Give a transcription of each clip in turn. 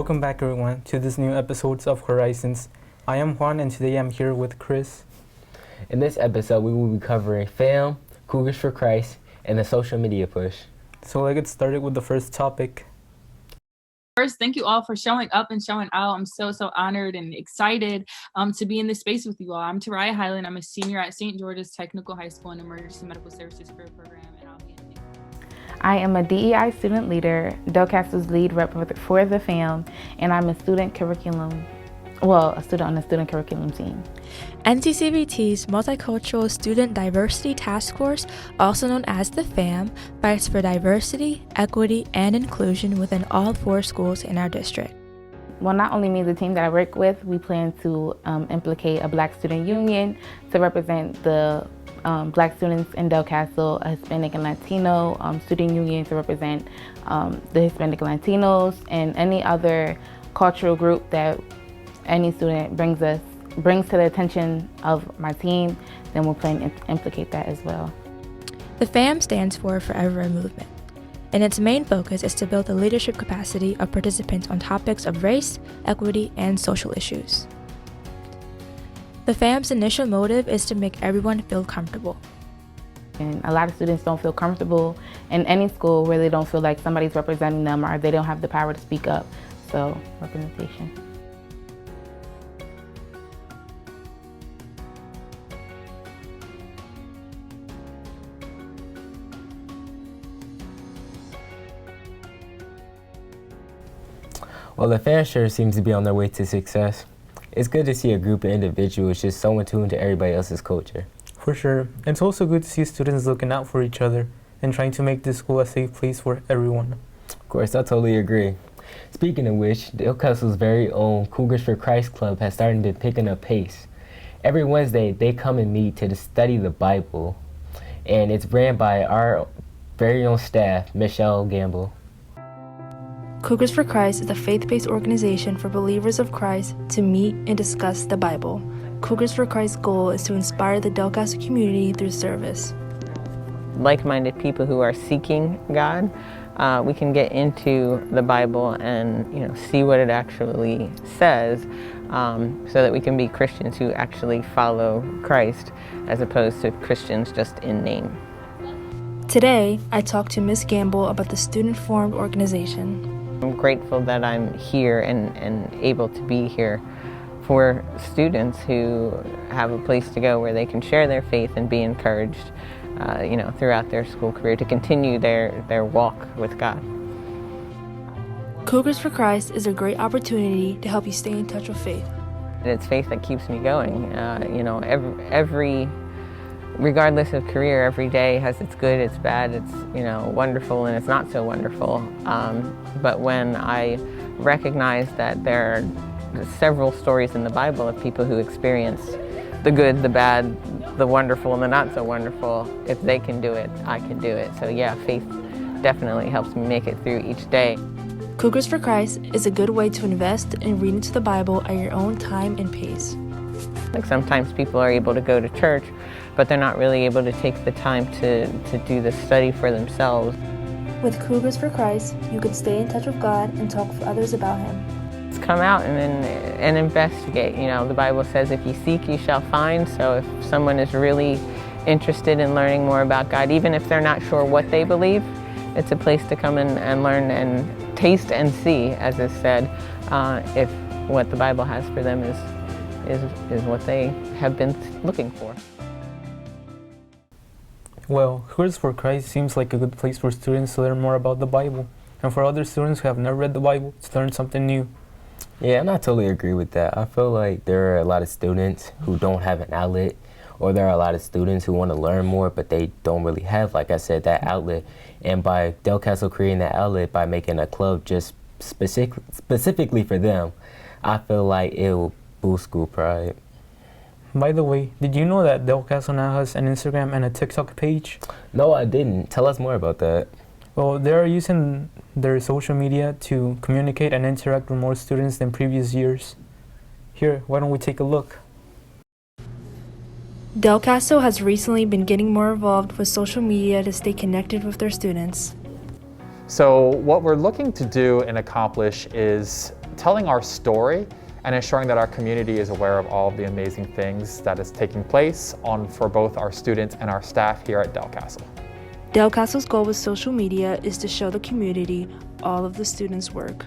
Welcome back everyone to this new episode of Horizons. I am Juan and today I'm here with Chris. In this episode, we will be covering fam, Cougars for Christ, and the social media push. So let's get started with the first topic. First, thank you all for showing up and showing out. I'm so honored and excited to be in this space with you all. I'm Tariah Highland. I'm a senior at St. George's Technical High School in Emergency Medical Services Career Program, and I'll be in. I am a DEI student leader, Delcastle's lead rep for the FAM, and I'm a student on the student curriculum team. NCCVT's Multicultural Student Diversity Task Force, also known as the FAM, fights for diversity, equity, and inclusion within all 4 schools in our district. Well, not only me, the team that I work with, we plan to implicate a Black student union to represent the Black students in Delcastle, a Hispanic and Latino student union to represent the Hispanic Latinos, and any other cultural group that any student brings to the attention of my team, then we'll plan to implicate that as well. The FAM stands for Forever a Movement, and its main focus is to build the leadership capacity of participants on topics of race, equity, and social issues. The FAM's initial motive is to make everyone feel comfortable. And a lot of students don't feel comfortable in any school where they don't feel like somebody's representing them or they don't have the power to speak up. So, representation. Well, the fan sure seems to be on their way to success. It's good to see a group of individuals just so in tune to everybody else's culture. For sure. It's also good to see students looking out for each other and trying to make this school a safe place for everyone. Of course, I totally agree. Speaking of which, Delcastle's very own Cougars for Christ Club has started to picking up pace. Every Wednesday, they come and meet to study the Bible, and it's ran by our very own staff, Michelle Gamble. Cougars for Christ is a faith-based organization for believers of Christ to meet and discuss the Bible. Cougars for Christ's goal is to inspire the Delcastle community through service. Like-minded people who are seeking God, we can get into the Bible and see what it actually says, so that we can be Christians who actually follow Christ as opposed to Christians just in name. Today, I talked to Ms. Gamble about the student-formed organization. I'm grateful that I'm here and able to be here for students who have a place to go where they can share their faith and be encouraged, throughout their school career to continue their walk with God. Cougars for Christ is a great opportunity to help you stay in touch with faith. It's faith that keeps me going. Regardless of career, every day has its good, its bad, it's wonderful, and it's not so wonderful. But when I recognize that there are several stories in the Bible of people who experienced the good, the bad, the wonderful, and the not so wonderful, if they can do it, I can do it. So yeah, faith definitely helps me make it through each day. Cougars for Christ is a good way to invest and read into the Bible at your own time and pace. Like sometimes people are able to go to church, but they're not really able to take the time to do the study for themselves. With Cougars for Christ, you can stay in touch with God and talk with others about Him. Let's come out and investigate. The Bible says if you seek, you shall find. So if someone is really interested in learning more about God, even if they're not sure what they believe, it's a place to come and learn and taste and see, as is said, if what the Bible has for them is what they have been looking for. Well, Cougars for Christ seems like a good place for students to learn more about the Bible, and for other students who have never read the Bible to learn something new. Yeah, and I totally agree with that. I feel like there are a lot of students who don't have an outlet, or there are a lot of students who want to learn more, but they don't really have, like I said, that outlet. And by Delcastle creating that outlet, by making a club just specifically for them, I feel like it will boost school pride. By the way, did you know that Delcastle now has an Instagram and a TikTok page? No, I didn't. Tell us more about that. Well, they are using their social media to communicate and interact with more students than previous years. Here, why don't we take a look? Delcastle has recently been getting more involved with social media to stay connected with their students. So what we're looking to do and accomplish is telling our story and ensuring that our community is aware of all of the amazing things that is taking place for both our students and our staff here at Delcastle. Delcastle's goal with social media is to show the community all of the students' work.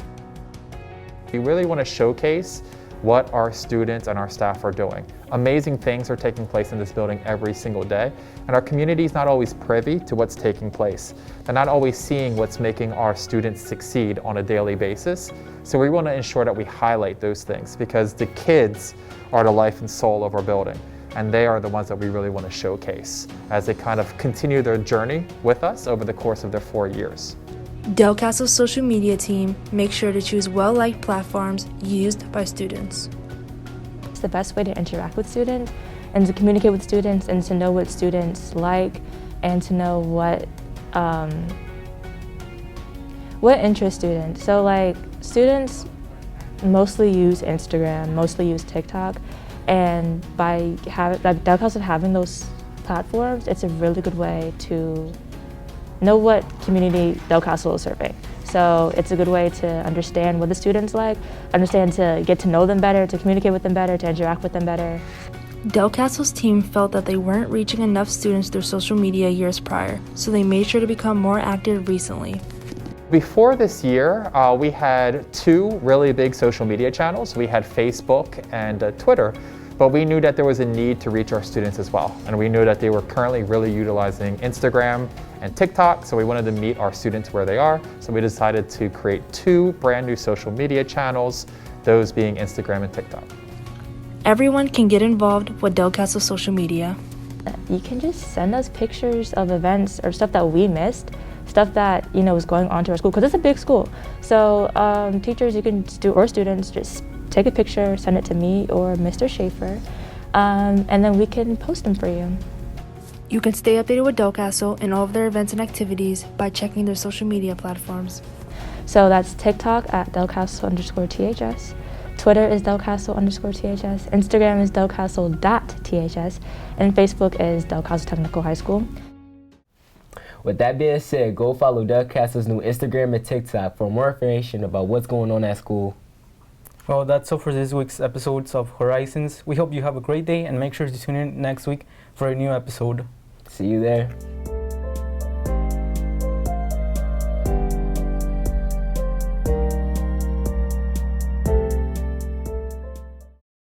We really want to showcase what our students and our staff are doing. Amazing things are taking place in this building every single day, and our community is not always privy to what's taking place. They're not always seeing what's making our students succeed on a daily basis. So we want to ensure that we highlight those things, because the kids are the life and soul of our building, and they are the ones that we really want to showcase as they kind of continue their journey with us over the course of their 4 years. Delcastle's social media team makes sure to choose well-liked platforms used by students. It's the best way to interact with students and to communicate with students and to know what students like and to know what interests students. So like students mostly use Instagram, mostly use TikTok, and by Delcastle having those platforms, it's a really good way to know what community Delcastle is serving. So it's a good way to understand what the students like, understand to get to know them better, to communicate with them better, to interact with them better. Delcastle's team felt that they weren't reaching enough students through social media years prior, so they made sure to become more active recently. Before this year, we had 2 really big social media channels. We had Facebook and Twitter, but we knew that there was a need to reach our students as well. And we knew that they were currently really utilizing Instagram and TikTok, so we wanted to meet our students where they are. So we decided to create 2 brand new social media channels, those being Instagram and TikTok. Everyone can get involved with Delcastle social media. You can just send us pictures of events or stuff that we missed, stuff that is going on to our school, because it's a big school. So teachers, or students, just take a picture, send it to me or Mr. Schaefer, and then we can post them for you. You can stay updated with Delcastle and all of their events and activities by checking their social media platforms. So that's TikTok at Delcastle_THS, Twitter is Delcastle_THS, Instagram is Delcastle.THS, and Facebook is Delcastle Technical High School. With that being said, go follow Delcastle's new Instagram and TikTok for more information about what's going on at school. Well, that's all for this week's episodes of Horizons. We hope you have a great day and make sure to tune in next week for a new episode. See you there.